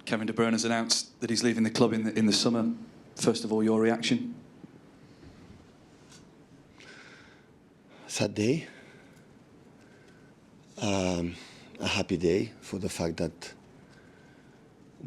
Kevin De Bruyne has announced that he's leaving the club in the summer. First of all, your reaction? Sad day. A happy day for the fact that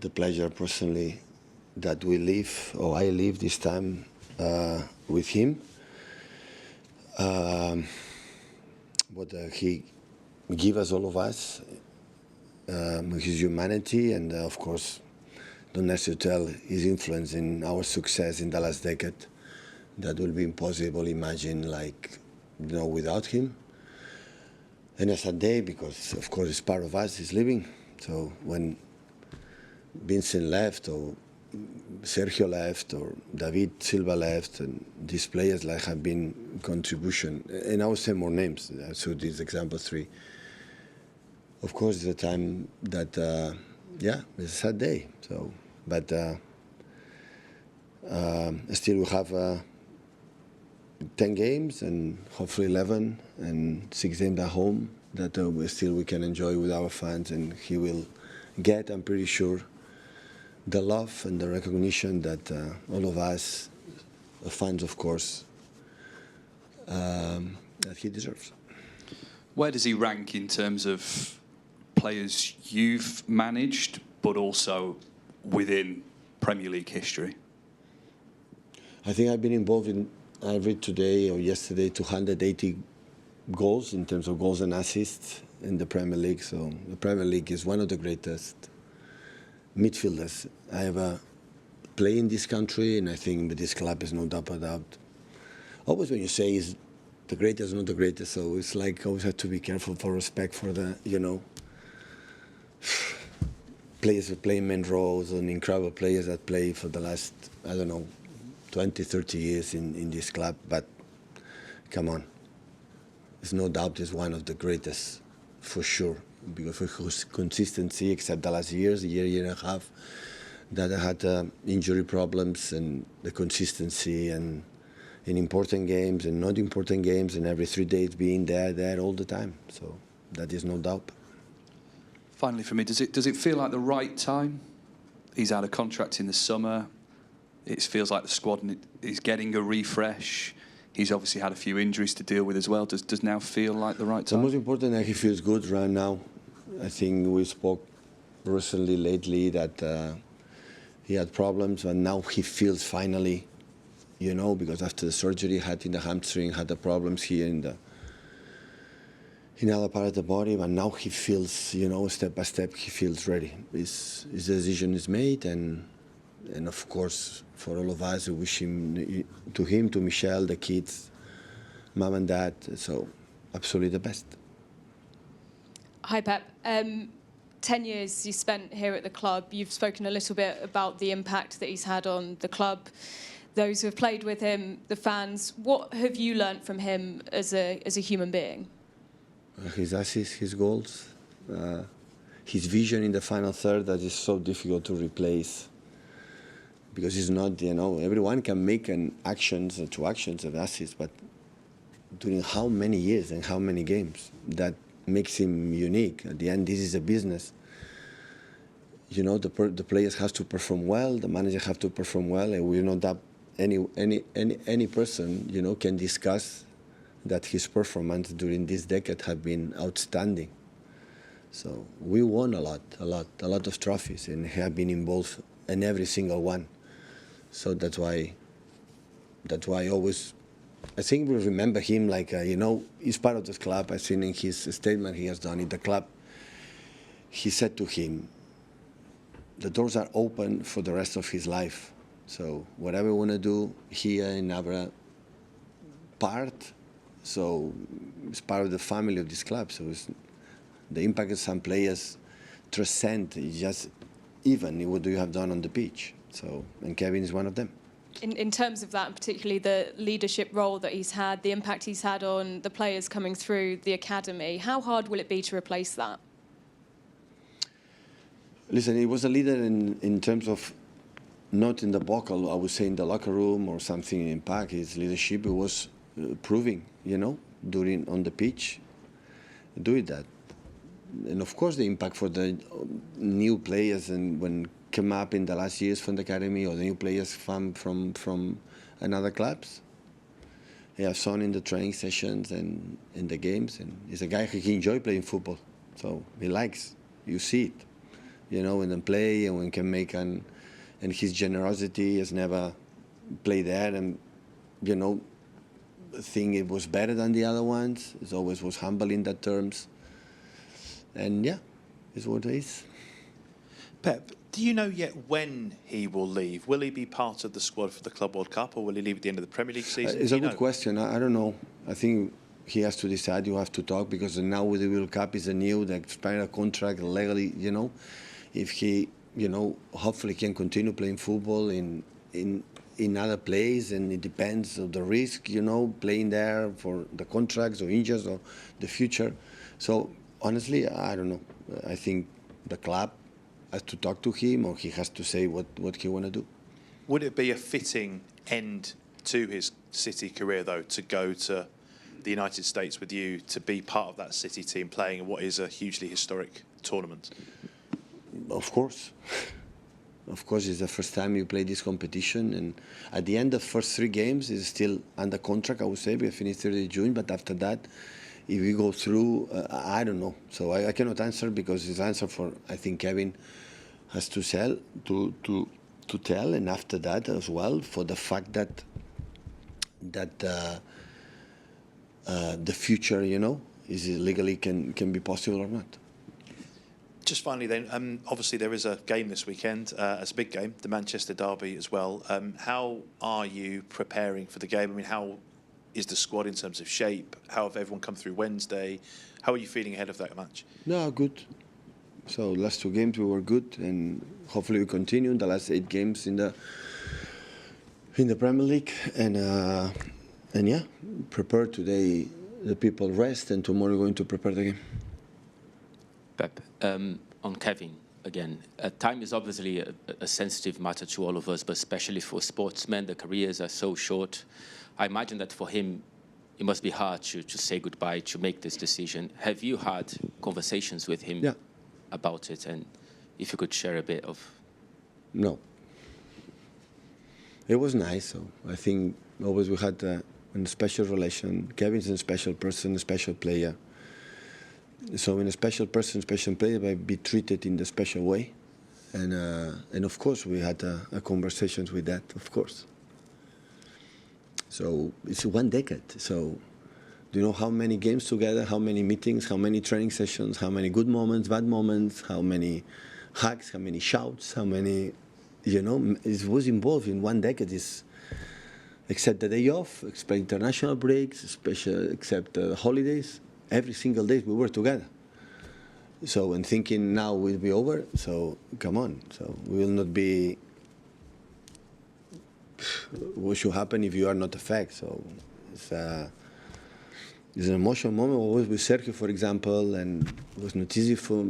the pleasure personally that we live, or I live this time with him. What he gave us, all of us, his humanity, and of course, don't necessarily tell his influence in our success in the last decade. That will be impossible to imagine, like, you know, without him. And it's a day because, of course, it's part of us, he's living. So when Vincent left, or Sergio left, or David Silva left, and these players like have been contribution, and I will say more names, so these example 3. Of course, it's a time that, yeah, it's a sad day. So, but still we have 10 games and hopefully 11 and 6 games at home that we can enjoy with our fans, and he will get, I'm pretty sure, the love and the recognition that all of us, fans of course, that he deserves. Where does he rank in terms of players you've managed, but also within Premier League history? I think I've been involved in, I read today or yesterday, 280 goals in terms of goals and assists in the Premier League. So the Premier League is one of the greatest midfielders I ever played in this country, and I think that this club is no doubt about. Always when you say is the greatest, not the greatest, so it's like always have to be careful for respect for the, you know, players who play main roles and incredible players that play for the last, I don't know, 20, 30 years in this club, but come on. There's no doubt he's one of the greatest, for sure, because of his consistency, except the last year and a half, that I had injury problems, and the consistency, and in important games and not important games, and every 3 days being there all the time. So that is no doubt. Finally, for me, does it feel like the right time? He's out of contract in the summer. It feels like the squad is getting a refresh. He's obviously had a few injuries to deal with as well. Does now feel like the right time? The most important that he feels good right now. I think we spoke recently, lately, that he had problems, and now he feels finally, you know, because after the surgery he had in the hamstring, had the problems here in other part of the body, but now he feels, you know, step by step, he feels ready. His decision is made, and of course, for all of us, we wish him, to Michelle, the kids, mom and dad, so absolutely the best. Hi, Pep. 10 years you spent here at the club. You've spoken a little bit about the impact that he's had on the club, those who have played with him, the fans. What have you learnt from him as a human being? His assists, his goals, his vision in the final third that is so difficult to replace. Because it's not, you know, everyone can make actions, 2 actions of assists, but during how many years and how many games, that makes him unique. At the end, this is a business. You know, the players have to perform well, the manager have to perform well, and we know that any person, you know, can discuss that his performance during this decade have been outstanding. So we won a lot of trophies, and have been involved in every single one. So that's why always, I think we remember him like, you know, he's part of this club. I've seen in his statement he has done in the club, he said to him, the doors are open for the rest of his life. So whatever we want to do here in our part, so it's part of the family of this club. So the impact of some players transcend just even what you have done on the pitch. So, and Kevin is one of them. In terms of that, and particularly the leadership role that he's had, the impact he's had on the players coming through the academy, how hard will it be to replace that? Listen, he was a leader in terms of not in the vocal, I would say in the locker room or something in impact. His leadership was proving, you know, on the pitch, doing that. And of course the impact for the new players and when come up in the last years from the academy or the new players from another clubs. He has son in the training sessions and in the games, and he's a guy who enjoys playing football. So he likes, you see it, when they play and when can make and his generosity has never played there and, think it was better than the other ones. It always was humble in that terms. And yeah, it's what it is. Pep, do you know yet when he will leave? Will he be part of the squad for the Club World Cup, or will he leave at the end of the Premier League season? It's a good question. I don't know. I think he has to decide. You have to talk because now with the World Cup is a new, the expired contract legally. If he, hopefully can continue playing football in other places, and it depends on the risk. Playing there for the contracts or injuries or the future. So honestly, I don't know. I think the club has to talk to him, or he has to say what he want to do. Would it be a fitting end to his City career, though, to go to the United States with you, to be part of that City team playing in what is a hugely historic tournament? Of course. Of course, it's the first time you play this competition, and at the end of the first 3 games, he's still under contract, I would say. We finished 30 June, but after that, if we go through, I don't know. So I cannot answer because his answer for, I think Kevin has to tell, and after that as well, for the fact that the future, is legally can be possible or not. Just finally then, obviously there is a game this weekend, it's a big game, the Manchester Derby as well. How are you preparing for the game? I mean, how is the squad in terms of shape? How have everyone come through Wednesday? How are you feeling ahead of that match? No, good. So last 2 games we were good, and hopefully we continue the last 8 games in the Premier League, and yeah, prepare today. The people rest, and tomorrow we're going to prepare the game. Pep, on Kevin again. Time is obviously a sensitive matter to all of us, but especially for sportsmen, the careers are so short. I imagine that for him, it must be hard to say goodbye, to make this decision. Have you had conversations with him about it? And if you could share a bit of... No. It was nice. So I think always we had a special relation. Kevin's a special person, a special player. So in a special person, special player, I be treated in the special way. And of course, we had a conversations with that, of course. So it's 1 decade. So do you know how many games together, how many meetings, how many training sessions, how many good moments, bad moments, how many hugs, how many shouts, how many, it was involved in 1 decade. Except the day off, except international breaks, except the holidays, every single day we were together. So and thinking now will be over, so come on. So we will not be... What should happen if you are not a fact? So it's an emotional moment. Always with Sergio, for example, and it was not easy for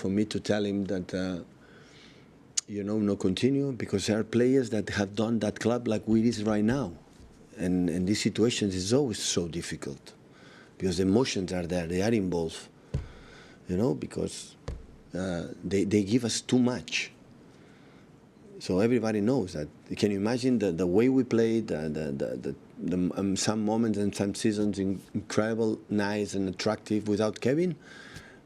me to tell him that no continue, because there are players that have done that club like we is right now, and these situations is always so difficult because the emotions are there, they are involved, because they give us too much. So everybody knows that. Can you imagine the way we played, some moments and some seasons incredible, nice and attractive without Kevin?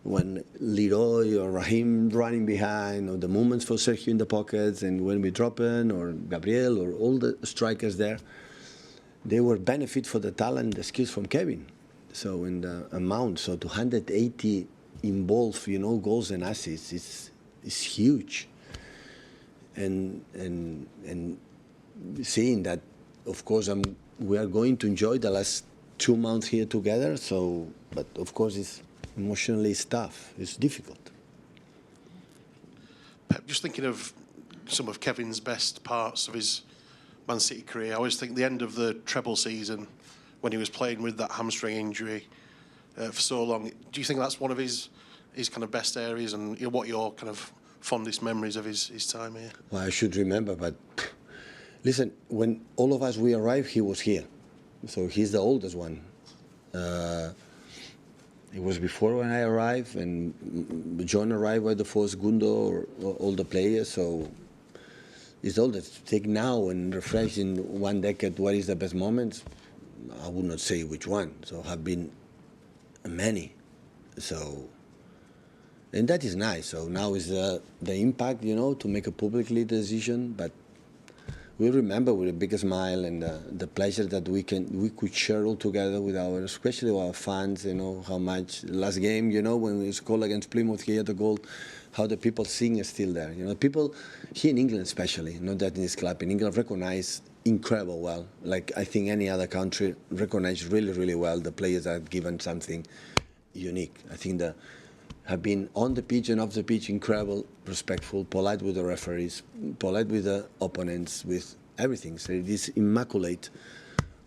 When Leroy or Raheem running behind, or the moments for Sergio in the pockets, and when we drop in, or Gabriel, or all the strikers there, they were benefit for the talent, the skills from Kevin. So in the amount, so 280 involved, goals and assists, is huge. And seeing that, of course, we are going to enjoy the last 2 months here together. So, but of course, it's emotionally tough. It's difficult. Pep, just thinking of some of Kevin's best parts of his Man City career, I always think the end of the treble season when he was playing with that hamstring injury for so long. Do you think that's one of his kind of best areas, and what your kind of fondest memories of his time here? Well, I should remember, but listen, when all of us we arrived, he was here, so he's the oldest one. It was before when I arrived, and John arrived by the first Gundo or all the players. So it's all that to take now and refresh in 1 decade what is the best moments. I would not say which one. So have been many. So, and that is nice. So now is the impact, you know, to make a publicly decision. But we remember with a big smile and the pleasure that we could share all together with especially our fans. You know how much last game, you know, when we scored against Plymouth, he had the goal. How the people sing is still there. You know, people here in England, especially, not that in this club, in England, recognize incredible well. Like I think any other country recognize really, really well the players that have given something unique. I think that have been on the pitch and off the pitch incredible, respectful, polite with the referees, polite with the opponents, with everything. So it is immaculate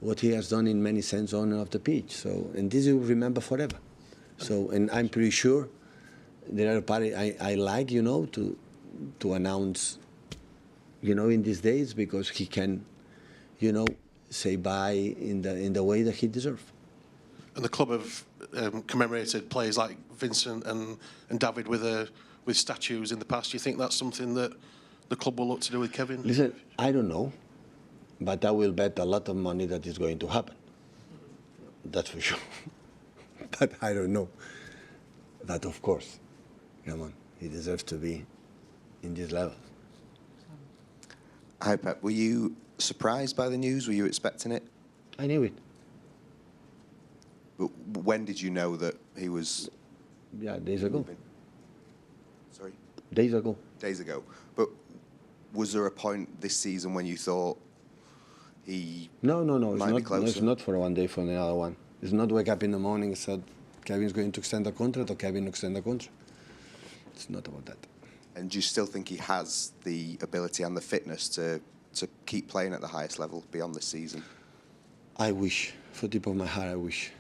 what he has done in many sense on and off the pitch. So, and this you remember forever. So, and I'm pretty sure there are parties I like, you know, to announce, you know, in these days because he can, you know, say bye in the way that he deserves. And the club have commemorated players like Vincent and David with statues in the past. Do you think that's something that the club will look to do with Kevin? Listen, I don't know, but I will bet a lot of money that is going to happen. That's for sure. But I don't know. But of course, come on, he deserves to be in this level. Hi, Pep. Were you surprised by the news? Were you expecting it? I knew it. But when did you know that he was? Yeah, days ago. Sorry? Days ago. Days ago. But was there a point this season when you thought he No. might be closer? It's not for one day for the other one. It's not wake up in the morning and said Kevin's going to extend the contract or Kevin extend the contract. It's not about that. And do you still think he has the ability and the fitness to keep playing at the highest level beyond this season? I wish, for the tip of my heart, I wish.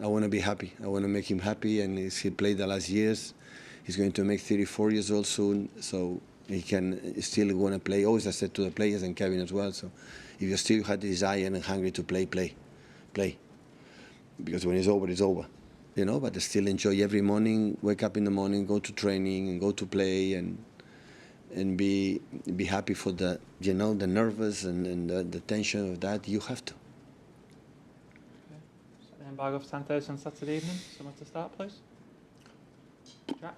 I want to be happy. I want to make him happy, and he played the last years. He's going to make 34 years old soon, so he can still want to play. Always I said to the players and Kevin as well, so if you still had the desire and hungry to play. Because when it's over, it's over. You know, but I still enjoy every morning, wake up in the morning, go to training and go to play and be happy for the, you know, the nervous and the tension of that. You have to. Bag of 10,000 Saturday evening. Someone to start, please. Jack.